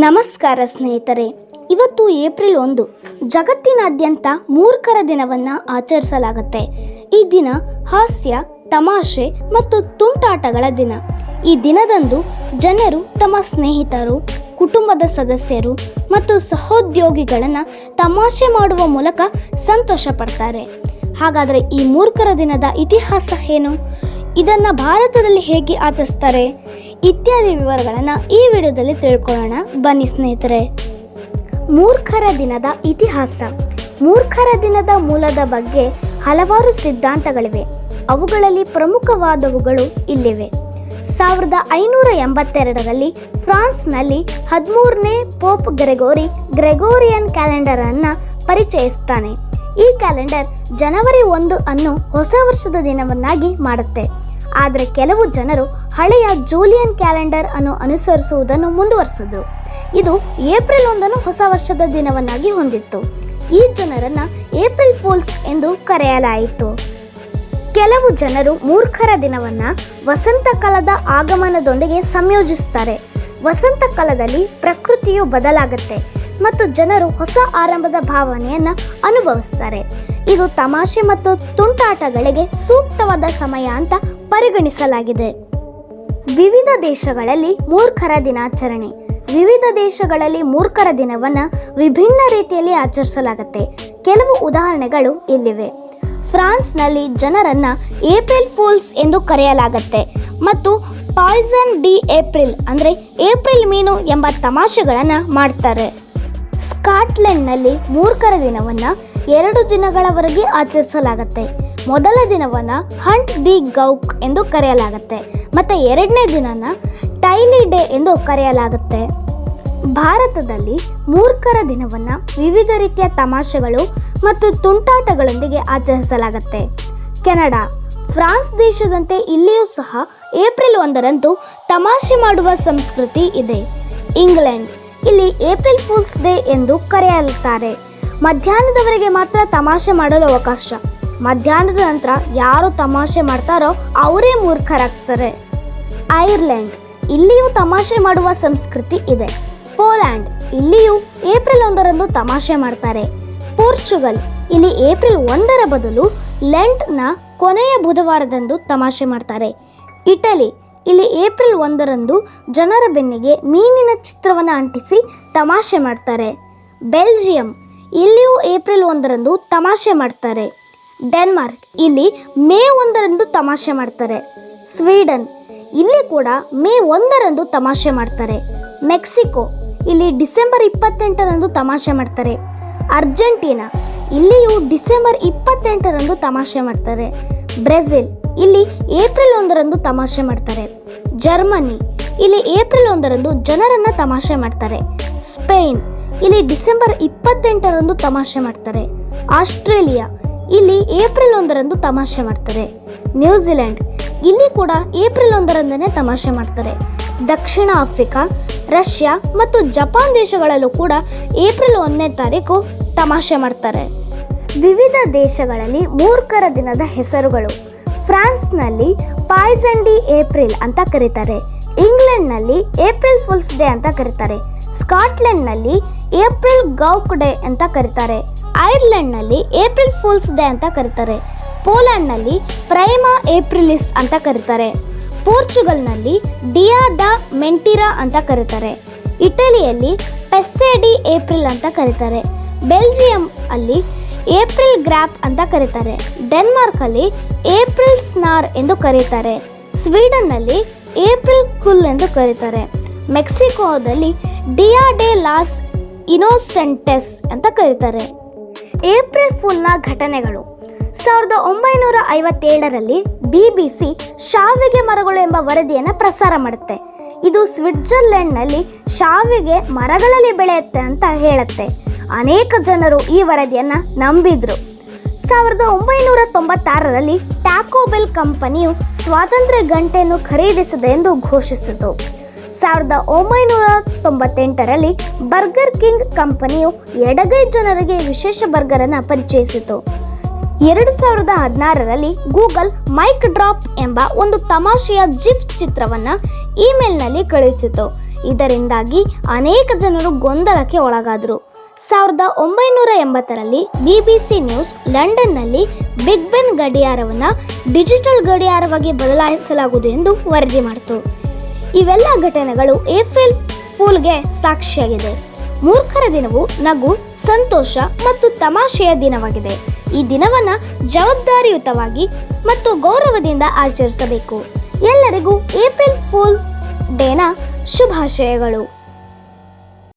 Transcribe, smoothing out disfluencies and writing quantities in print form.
ನಮಸ್ಕಾರ ಸ್ನೇಹಿತರೆ, ಇವತ್ತು ಏಪ್ರಿಲ್ 1 ಜಗತ್ತಿನಾದ್ಯಂತ ಮೂರ್ಖರ ದಿನವನ್ನು ಆಚರಿಸಲಾಗುತ್ತೆ. ಈ ದಿನ ಹಾಸ್ಯ, ತಮಾಷೆ ಮತ್ತು ತುಂಟಾಟಗಳ ದಿನ. ಈ ದಿನದಂದು ಜನರು ತಮ್ಮ ಸ್ನೇಹಿತರು, ಕುಟುಂಬದ ಸದಸ್ಯರು ಮತ್ತು ಸಹೋದ್ಯೋಗಿಗಳನ್ನು ತಮಾಷೆ ಮಾಡುವ ಮೂಲಕ ಸಂತೋಷ ಪಡ್ತಾರೆ. ಹಾಗಾದರೆ ಈ ಮೂರ್ಖರ ದಿನದ ಇತಿಹಾಸ ಏನು? ಇದನ್ನು ಭಾರತದಲ್ಲಿ ಹೇಗೆ ಆಚರಿಸ್ತಾರೆ ಇತ್ಯಾದಿ ವಿವರಗಳನ್ನು ಈ ವಿಡಿಯೋದಲ್ಲಿ ತಿಳ್ಕೊಳ್ಳೋಣ. ಬನ್ನಿ ಸ್ನೇಹಿತರೆ. ಮೂರ್ಖರ ದಿನದ ಇತಿಹಾಸ. ಮೂರ್ಖರ ದಿನದ ಮೂಲದ ಬಗ್ಗೆ ಹಲವಾರು ಸಿದ್ಧಾಂತಗಳಿವೆ. ಅವುಗಳಲ್ಲಿ ಪ್ರಮುಖವಾದವುಗಳು ಇಲ್ಲಿವೆ. 1582ರಲ್ಲಿ ಫ್ರಾನ್ಸ್ನಲ್ಲಿ 13ನೇ ಪೋಪ್ ಗ್ರೆಗೋರಿಯನ್ ಕ್ಯಾಲೆಂಡರ್ ಅನ್ನು ಪರಿಚಯಿಸ್ತಾನೆ. ಈ ಕ್ಯಾಲೆಂಡರ್ ಜನವರಿ 1 ಅನ್ನು ಹೊಸ ವರ್ಷದ ದಿನವನ್ನಾಗಿ ಮಾಡುತ್ತೆ. ಆದರೆ ಕೆಲವು ಜನರು ಹಳೆಯ ಜೂಲಿಯನ್ ಕ್ಯಾಲೆಂಡರ್ ಅನ್ನು ಅನುಸರಿಸುವುದನ್ನು ಮುಂದುವರಿಸಿದ್ರು. ಇದು ಏಪ್ರಿಲ್ 1 ಹೊಸ ವರ್ಷದ ದಿನವನ್ನಾಗಿ ಹೊಂದಿತ್ತು. ಈ ಜನರನ್ನು ಏಪ್ರಿಲ್ ಫೂಲ್ಸ್ ಎಂದು ಕರೆಯಲಾಯಿತು. ಕೆಲವು ಜನರು ಮೂರ್ಖರ ದಿನವನ್ನು ವಸಂತ ಕಾಲದ ಆಗಮನದೊಂದಿಗೆ ಸಂಯೋಜಿಸುತ್ತಾರೆ. ವಸಂತ ಕಾಲದಲ್ಲಿ ಪ್ರಕೃತಿಯು ಬದಲಾಗುತ್ತೆ ಮತ್ತು ಜನರು ಹೊಸ ಆರಂಭದ ಭಾವನೆಯನ್ನು ಅನುಭವಿಸ್ತಾರೆ. ಇದು ತಮಾಷೆ ಮತ್ತು ತುಂಟಾಟಗಳಿಗೆ ಸೂಕ್ತವಾದ ಸಮಯ ಅಂತ ಪರಿಗಣಿಸಲಾಗಿದೆ. ವಿವಿಧ ದೇಶಗಳಲ್ಲಿ ಮೂರ್ಖರ ದಿನಾಚರಣೆ. ವಿವಿಧ ದೇಶಗಳಲ್ಲಿ ಮೂರ್ಖರ ದಿನವನ್ನು ವಿಭಿನ್ನ ರೀತಿಯಲ್ಲಿ ಆಚರಿಸಲಾಗುತ್ತೆ. ಕೆಲವು ಉದಾಹರಣೆಗಳು ಇಲ್ಲಿವೆ. ಫ್ರಾನ್ಸ್ನಲ್ಲಿ ಜನರನ್ನು ಏಪ್ರಿಲ್ ಫೂಲ್ಸ್ ಎಂದು ಕರೆಯಲಾಗುತ್ತೆ ಮತ್ತು ಪಾಯ್ಸನ್ ಡಿ ಏಪ್ರಿಲ್ ಅಂದರೆ ಏಪ್ರಿಲ್ ಮೀನು ಎಂಬ ತಮಾಷೆಗಳನ್ನು ಮಾಡ್ತಾರೆ. ಸ್ಕಾಟ್ಲೆಂಡ್ನಲ್ಲಿ ಮೂರ್ಖರ ದಿನವನ್ನು 2 ದಿನಗಳವರೆಗೆ ಆಚರಿಸಲಾಗುತ್ತೆ. ಮೊದಲ ದಿನವನ್ನು ಹಂಟ್ ದಿ ಗೌಕ್ ಎಂದು ಕರೆಯಲಾಗುತ್ತೆ ಮತ್ತು 2ನೇ ದಿನನ ಟೈಲಿ ಡೇ ಎಂದು ಕರೆಯಲಾಗುತ್ತೆ. ಭಾರತದಲ್ಲಿ ಮೂರ್ಖರ ದಿನವನ್ನು ವಿವಿಧ ರೀತಿಯ ತಮಾಷೆಗಳು ಮತ್ತು ತುಂಟಾಟಗಳೊಂದಿಗೆ ಆಚರಿಸಲಾಗುತ್ತೆ. ಕೆನಡಾ, ಫ್ರಾನ್ಸ್ ದೇಶದಂತೆ ಇಲ್ಲಿಯೂ ಸಹ ಏಪ್ರಿಲ್ 1ರಂದು ತಮಾಷೆ ಮಾಡುವ ಸಂಸ್ಕೃತಿ ಇದೆ. ಇಂಗ್ಲೆಂಡ್, ಇಲ್ಲಿ ಏಪ್ರಿಲ್ ಫೂಲ್ಸ್ ಡೇ ಎಂದು ಕರೆಯುತ್ತಾರೆ. ಮಧ್ಯಾಹ್ನದವರೆಗೆ ಮಾತ್ರ ತಮಾಷೆ ಮಾಡಲು ಅವಕಾಶ. ಮಧ್ಯಾಹ್ನದ ನಂತರ ಯಾರು ತಮಾಷೆ ಮಾಡ್ತಾರೋ ಅವರೇ ಮೂರ್ಖರಾಗ್ತಾರೆ. ಐರ್ಲೆಂಡ್, ಇಲ್ಲಿಯೂ ತಮಾಷೆ ಮಾಡುವ ಸಂಸ್ಕೃತಿ ಇದೆ. ಪೋಲ್ಯಾಂಡ್, ಇಲ್ಲಿಯೂ ಏಪ್ರಿಲ್ 1ರಂದು ತಮಾಷೆ ಮಾಡ್ತಾರೆ. ಪೋರ್ಚುಗಲ್, ಇಲ್ಲಿ ಏಪ್ರಿಲ್ 1ರ ಬದಲು ಲೆಂಟ್ನ ಕೊನೆಯ ಬುಧವಾರದಂದು ತಮಾಷೆ ಮಾಡ್ತಾರೆ. ಇಟಲಿ, ಇಲ್ಲಿ ಏಪ್ರಿಲ್ 1ರಂದು ಜನರ ಬೆನ್ನಿಗೆ ಮೀನಿನ ಚಿತ್ರವನ್ನು ಅಂಟಿಸಿ ತಮಾಷೆ ಮಾಡ್ತಾರೆ. ಬೆಲ್ಜಿಯಂ, ಇಲ್ಲಿಯೂ ಏಪ್ರಿಲ್ 1ರಂದು ತಮಾಷೆ ಮಾಡ್ತಾರೆ. ಡೆನ್ಮಾರ್ಕ್, ಇಲ್ಲಿ ಮೇ 1ರಂದು ತಮಾಷೆ ಮಾಡ್ತಾರೆ. ಸ್ವೀಡನ್, ಇಲ್ಲಿ ಕೂಡ ಮೇ 1ರಂದು ತಮಾಷೆ ಮಾಡ್ತಾರೆ. ಮೆಕ್ಸಿಕೋ, ಇಲ್ಲಿ ಡಿಸೆಂಬರ್ 28ರಂದು ತಮಾಷೆ ಮಾಡ್ತಾರೆ. ಅರ್ಜೆಂಟೀನಾ, ಇಲ್ಲಿಯೂ ಡಿಸೆಂಬರ್ 28ರಂದು ತಮಾಷೆ ಮಾಡ್ತಾರೆ. ಬ್ರೆಜಿಲ್, ಇಲ್ಲಿ ಏಪ್ರಿಲ್ 1ರಂದು ತಮಾಷೆ ಮಾಡ್ತಾರೆ. ಜರ್ಮನಿ, ಇಲ್ಲಿ ಏಪ್ರಿಲ್ 1ರಂದು ಜನರನ್ನು ತಮಾಷೆ ಮಾಡ್ತಾರೆ. ಸ್ಪೇನ್, ಇಲ್ಲಿ ಡಿಸೆಂಬರ್ 28ರಂದು ತಮಾಷೆ ಮಾಡ್ತಾರೆ. ಆಸ್ಟ್ರೇಲಿಯಾ, ಇಲ್ಲಿ ಏಪ್ರಿಲ್ 1ರಂದು ತಮಾಷೆ ಮಾಡ್ತಾರೆ. ನ್ಯೂಜಿಲೆಂಡ್, ಇಲ್ಲಿ ಕೂಡ ಏಪ್ರಿಲ್ 1ರಂದನೇ ತಮಾಷೆ ಮಾಡ್ತಾರೆ. ದಕ್ಷಿಣ ಆಫ್ರಿಕಾ, ರಷ್ಯಾ ಮತ್ತು ಜಪಾನ್ ದೇಶಗಳಲ್ಲೂ ಕೂಡ ಏಪ್ರಿಲ್ 1ನೇ ತಾರೀಕು ತಮಾಷೆ ಮಾಡ್ತಾರೆ. ವಿವಿಧ ದೇಶಗಳಲ್ಲಿ ಮೂರ್ಖರ ದಿನದ ಹೆಸರುಗಳು. ಫ್ರಾನ್ಸ್ನಲ್ಲಿ ಪಾಯ್ಸನ್ ಡಿ ಏಪ್ರಿಲ್ ಅಂತ ಕರೀತಾರೆ. ಇಂಗ್ಲೆಂಡ್ನಲ್ಲಿ ಏಪ್ರಿಲ್ ಫುಲ್ಸ್ ಡೇ ಅಂತ ಕರೀತಾರೆ. ಸ್ಕಾಟ್ಲೆಂಡ್ನಲ್ಲಿ ಏಪ್ರಿಲ್ ಗೌಕ್ ಡೇ ಅಂತ ಕರೀತಾರೆ. ಐರ್ಲೆಂಡ್ನಲ್ಲಿ ಏಪ್ರಿಲ್ ಫೂಲ್ಸ್ ಡೇ ಅಂತ ಕರೀತಾರೆ. ಪೋಲ್ಯಾಂಡ್ನಲ್ಲಿ ಪ್ರೈಮಾ ಏಪ್ರಿಲಿಸ್ ಅಂತ ಕರೀತಾರೆ. ಪೋರ್ಚುಗಲ್ನಲ್ಲಿ ಡಿಯಾ ದ ಮೆಂಟಿರಾ ಅಂತ ಕರೀತಾರೆ. ಇಟಲಿಯಲ್ಲಿ ಪೆಸ್ಸೆ ಡಿ ಏಪ್ರಿಲ್ ಅಂತ ಕರೀತಾರೆ. ಬೆಲ್ಜಿಯಂ ಅಲ್ಲಿ ಏಪ್ರಿಲ್ ಗ್ರಾಪ್ ಅಂತ ಕರೀತಾರೆ. ಡೆನ್ಮಾರ್ಕಲ್ಲಿ ಏಪ್ರಿಲ್ ಸ್ನಾರ್ ಎಂದು ಕರೀತಾರೆ. ಸ್ವೀಡನ್ನಲ್ಲಿ ಏಪ್ರಿಲ್ ಕುಲ್ ಎಂದು ಕರೀತಾರೆ. ಮೆಕ್ಸಿಕೋದಲ್ಲಿ ಡಿಯಾ ಡೆ ಲಾಸ್ ಇನೋಸೆಂಟೆಸ್ ಅಂತ ಕರೀತಾರೆ. ಏಪ್ರಿಲ್ ಫುಲ್ನ ಘಟನೆಗಳು. 1957ರಲ್ಲಿ BBC ಶಾವಿಗೆ ಮರಗಳು ಎಂಬ ವರದಿಯನ್ನು ಪ್ರಸಾರ ಮಾಡುತ್ತೆ. ಇದು ಸ್ವಿಟ್ಜರ್ಲೆಂಡ್ನಲ್ಲಿ ಶಾವಿಗೆ ಮರಗಳಲ್ಲಿ ಬೆಳೆಯುತ್ತೆ ಅಂತ ಹೇಳುತ್ತೆ. ಅನೇಕ ಜನರು ಈ ವರದಿಯನ್ನು ನಂಬಿದ್ರು. 1996ರಲ್ಲಿ ಟ್ಯಾಕೋ ಬೆಲ್ ಕಂಪನಿಯು ಸ್ವಾತಂತ್ರ್ಯ ಗಂಟೆಯನ್ನು ಖರೀದಿಸಿದೆ ಎಂದು ಘೋಷಿಸಿತು. 1998ರಲ್ಲಿ ಬರ್ಗರ್ ಕಿಂಗ್ ಕಂಪನಿಯು ಎಡಗೈ ಜನರಿಗೆ ವಿಶೇಷ ಬರ್ಗರನ್ನು ಪರಿಚಯಿಸಿತು. 2016ರಲ್ಲಿ ಗೂಗಲ್ ಮೈಕ್ ಡ್ರಾಪ್ ಎಂಬ ಒಂದು ತಮಾಷೆಯ ಜಿಫ್ ಚಿತ್ರವನ್ನು ಇಮೇಲ್ನಲ್ಲಿ ಕಳುಹಿಸಿತು. ಇದರಿಂದಾಗಿ ಅನೇಕ ಜನರು ಗೊಂದಲಕ್ಕೆ ಒಳಗಾದರು. 1980ರಲ್ಲಿ BBC ನ್ಯೂಸ್ ಲಂಡನ್ನಲ್ಲಿ ಬಿಗ್ ಬೆನ್ ಗಡಿಯಾರವನ್ನು ಡಿಜಿಟಲ್ ಗಡಿಯಾರವಾಗಿ ಬದಲಾಯಿಸಲಾಗುವುದು ಎಂದು ವರದಿ ಮಾಡಿತು. ಇವೆಲ್ಲ ಘಟನೆಗಳು ಏಪ್ರಿಲ್ ಫೂಲ್ಗೆ ಸಾಕ್ಷಿಯಾಗಿದೆ. ಮೂರ್ಖರ ದಿನವು ನಗು, ಸಂತೋಷ ಮತ್ತು ತಮಾಷೆಯ ದಿನವಾಗಿದೆ. ಈ ದಿನವನ್ನು ಜವಾಬ್ದಾರಿಯುತವಾಗಿ ಮತ್ತು ಗೌರವದಿಂದ ಆಚರಿಸಬೇಕು. ಎಲ್ಲರಿಗೂ ಏಪ್ರಿಲ್ ಫೂಲ್ ಡೇನ ಶುಭಾಶಯಗಳು.